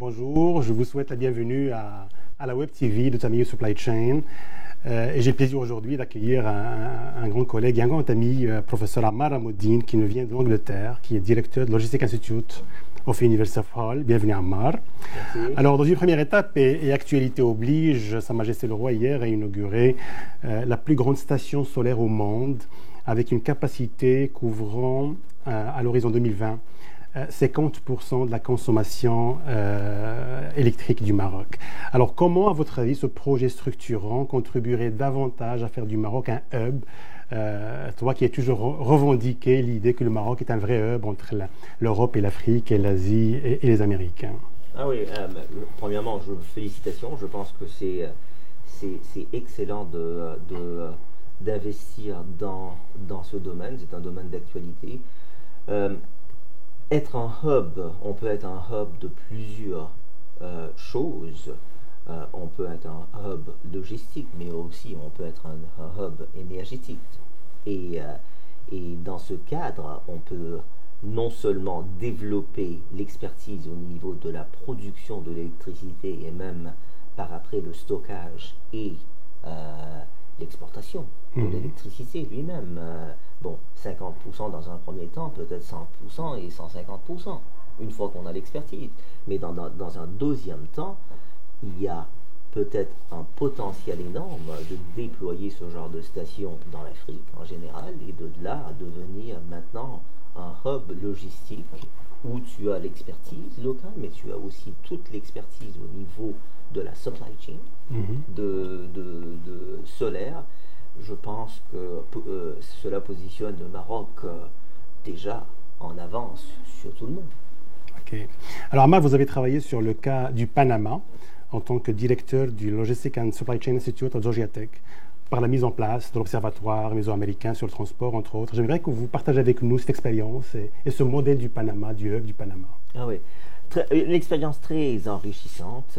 Bonjour, je vous souhaite la bienvenue à la Web TV de Tamio Supply Chain. Et j'ai le plaisir aujourd'hui d'accueillir un grand collègue et un grand ami, professeur Ammar Amoudine, qui nous vient de l'Angleterre, qui est directeur de Logistic Institute of University of Hull. Bienvenue Ammar. Merci. Alors, dans une première étape, et actualité oblige, Sa Majesté le Roi hier a inauguré la plus grande station solaire au monde, avec une capacité couvrant à l'horizon 2020 50% de la consommation électrique du Maroc. Alors, comment, à votre avis, ce projet structurant contribuerait davantage à faire du Maroc un hub, toi qui as toujours revendiqué l'idée que le Maroc est un vrai hub entre l'Europe et l'Afrique et l'Asie et les Américains? Ah oui, premièrement, félicitations. Je pense que c'est excellent d'investir dans ce domaine. C'est un domaine d'actualité. Être un hub, on peut être un hub de plusieurs choses. On peut être un hub logistique, mais aussi on peut être un hub énergétique. Et dans ce cadre, on peut non seulement développer l'expertise au niveau de la production de l'électricité et même par après le stockage et l'exportation de l'électricité lui-même. Bon, 50% dans un premier temps, peut-être 100% et 150%, une fois qu'on a l'expertise. Mais dans un deuxième temps, il y a peut-être un potentiel énorme de déployer ce genre de station dans l'Afrique en général et de là à devenir maintenant un hub logistique où tu as l'expertise locale, mais tu as aussi toute l'expertise au niveau de la supply chain, de solaire. Je pense que cela positionne le Maroc déjà en avance sur tout le monde. Ok. Alors, Ammar, vous avez travaillé sur le cas du Panama en tant que directeur du Logistic and Supply Chain Institute à Georgia Tech, par la mise en place de l'Observatoire mésoaméricain sur le transport, entre autres. J'aimerais que vous partagez avec nous cette expérience et ce modèle du Panama, du hub du Panama. Ah oui, une expérience très enrichissante,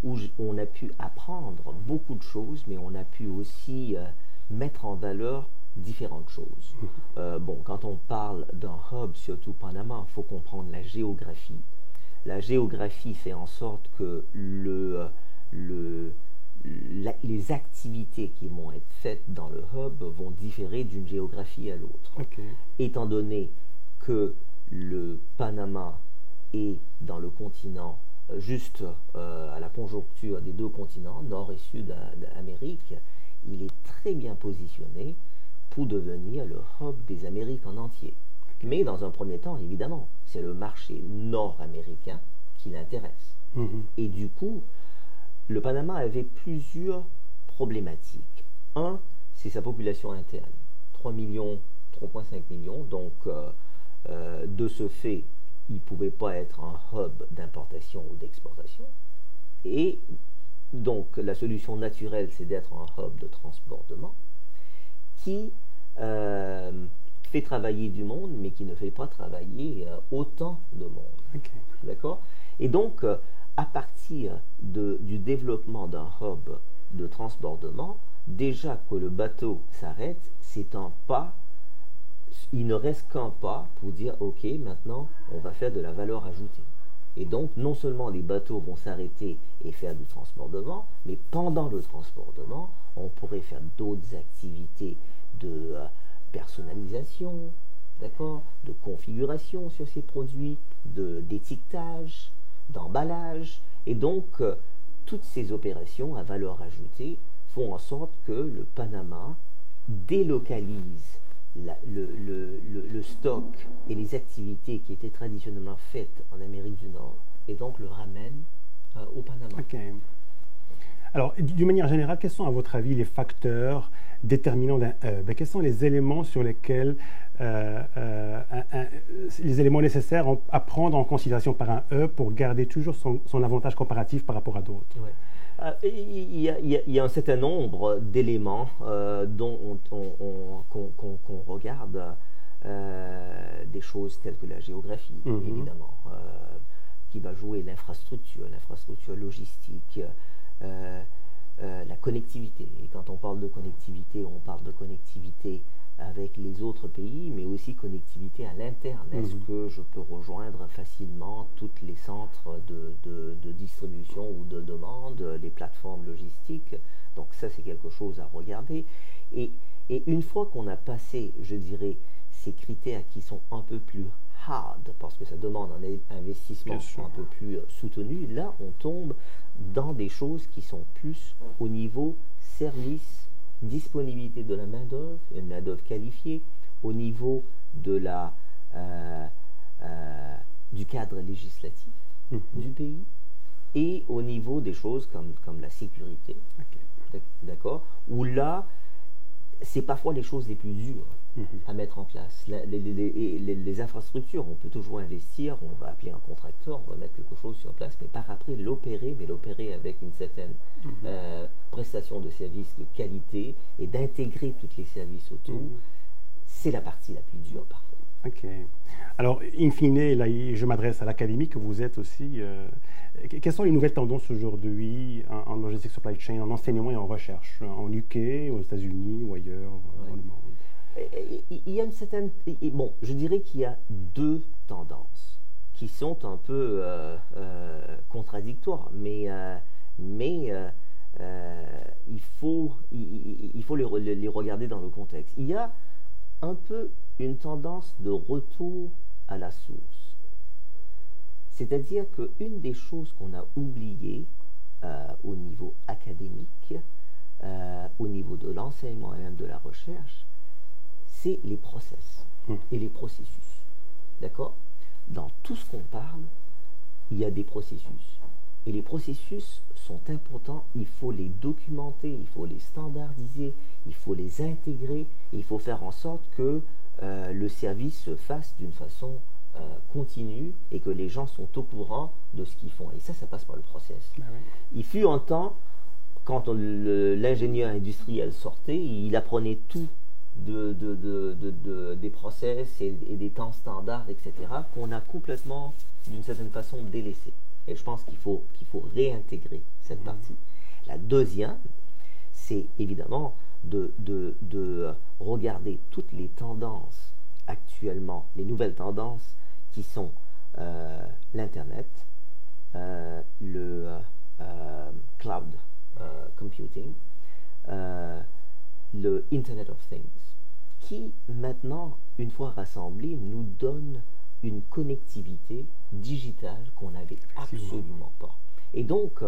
où on a pu apprendre beaucoup de choses, mais on a pu aussi mettre en valeur différentes choses. Bon, quand on parle d'un hub, surtout Panama, il faut comprendre la géographie. La géographie fait en sorte que les activités qui vont être faites dans le hub vont différer d'une géographie à l'autre. Okay. Étant donné que le Panama est dans le continent juste à la conjoncture des deux continents, nord et sud d'Amérique, il est très bien positionné pour devenir le hub des Amériques en entier. Mais dans un premier temps, évidemment, c'est le marché nord-américain qui l'intéresse. Et du coup, le Panama avait plusieurs problématiques. Un, c'est sa population interne. 3,5 millions, donc de ce fait, il ne pouvait pas être un hub d'importation ou d'exportation. Et donc, la solution naturelle, c'est d'être un hub de transbordement qui fait travailler du monde, mais qui ne fait pas travailler autant de monde. Okay. D'accord? Et donc, à partir du développement d'un hub de transbordement, déjà que le bateau s'arrête, c'est un pas. Il ne reste qu'un pas pour dire ok, maintenant on va faire de la valeur ajoutée. Et donc non seulement les bateaux vont s'arrêter et faire du transbordement, mais pendant le transbordement, on pourrait faire d'autres activités de personnalisation, d'accord, de configuration sur ces produits, d'étiquetage, d'emballage. Et donc toutes ces opérations à valeur ajoutée font en sorte que le Panama délocalise le stock et les activités qui étaient traditionnellement faites en Amérique du Nord et donc le ramène au Panama. Okay. Alors, d'une manière générale, quels sont à votre avis les facteurs déterminants d'un hub? Quels sont les éléments sur lesquels les éléments nécessaires à prendre en considération par un hub pour garder toujours son avantage comparatif par rapport à d'autres? Ouais. Il y a un certain nombre d'éléments qu'on regarde, des choses telles que la géographie, évidemment, qui va jouer l'infrastructure logistique, la connectivité. Et quand on parle de connectivité, on parle de connectivité avec les autres pays, mais aussi connectivité à l'interne. Est-ce que je peux rejoindre facilement tous les centres de distribution ou de demande, les plateformes logistiques? Donc ça, c'est quelque chose à regarder. Et une fois qu'on a passé, je dirais, ces critères qui sont un peu plus hard, parce que ça demande un investissement un peu plus soutenu, là, on tombe dans des choses qui sont plus au niveau service, disponibilité de la main-d'œuvre, une main-d'œuvre qualifiée, au niveau de du cadre législatif du pays, et au niveau des choses comme la sécurité. D'accord? Où là, c'est parfois les choses les plus dures à mettre en place. Les infrastructures, on peut toujours investir, on va appeler un contracteur, on va mettre quelque chose sur place, mais par après l'opérer, mais l'opérer avec une certaine prestation de services de qualité et d'intégrer tous les services autour, c'est la partie la plus dure parfois. Ok. Alors, in fine, là, je m'adresse à l'académie que vous êtes aussi. Quelles sont les nouvelles tendances aujourd'hui en logistique supply chain, en enseignement et en recherche, en UK, aux États-Unis ou ailleurs dans le monde? Il y a une certaine... Bon, je dirais qu'il y a deux tendances qui sont un peu contradictoires, mais il faut les regarder dans le contexte. Il y a un peu une tendance de retour à la source. C'est-à-dire qu'une des choses qu'on a oubliées au niveau académique, au niveau de l'enseignement et même de la recherche, c'est les process et les processus. D'accord? Dans tout ce qu'on parle, il y a des processus. Et les processus sont importants, il faut les documenter, il faut les standardiser, il faut les intégrer, et il faut faire en sorte que le service se fasse d'une façon continue et que les gens sont au courant de ce qu'ils font. Et ça passe par le process. Ah oui. Il fut un temps, quand l'ingénieur industriel sortait, il apprenait tout des process et des temps standards, etc., qu'on a complètement, d'une certaine façon, délaissé. Et je pense qu'il faut réintégrer cette partie. La deuxième, c'est évidemment de regarder toutes les tendances actuellement, les nouvelles tendances qui sont l'Internet, le cloud computing, le Internet of Things, qui maintenant, une fois rassemblés, nous donne une connectivité digitale qu'on n'avait absolument pas. Et donc,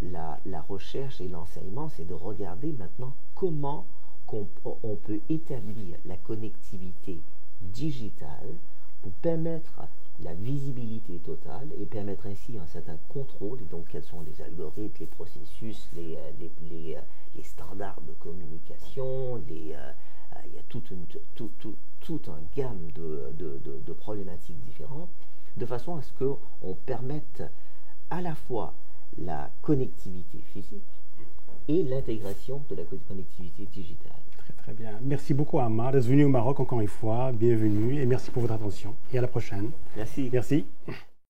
la recherche et l'enseignement, c'est de regarder maintenant comment on peut établir la connectivité digitale pour permettre la visibilité totale et permettre ainsi un certain contrôle. Et donc, quels sont les algorithmes, les processus, les standards de communication, il y a toute un gamme de problématiques différentes, de façon à ce qu'on permette à la fois la connectivité physique et l'intégration de la connectivité digitale. Très très bien. Merci beaucoup Ammar d'être venu au Maroc encore une fois. Bienvenue et merci pour votre attention. Et à la prochaine. Merci. Merci.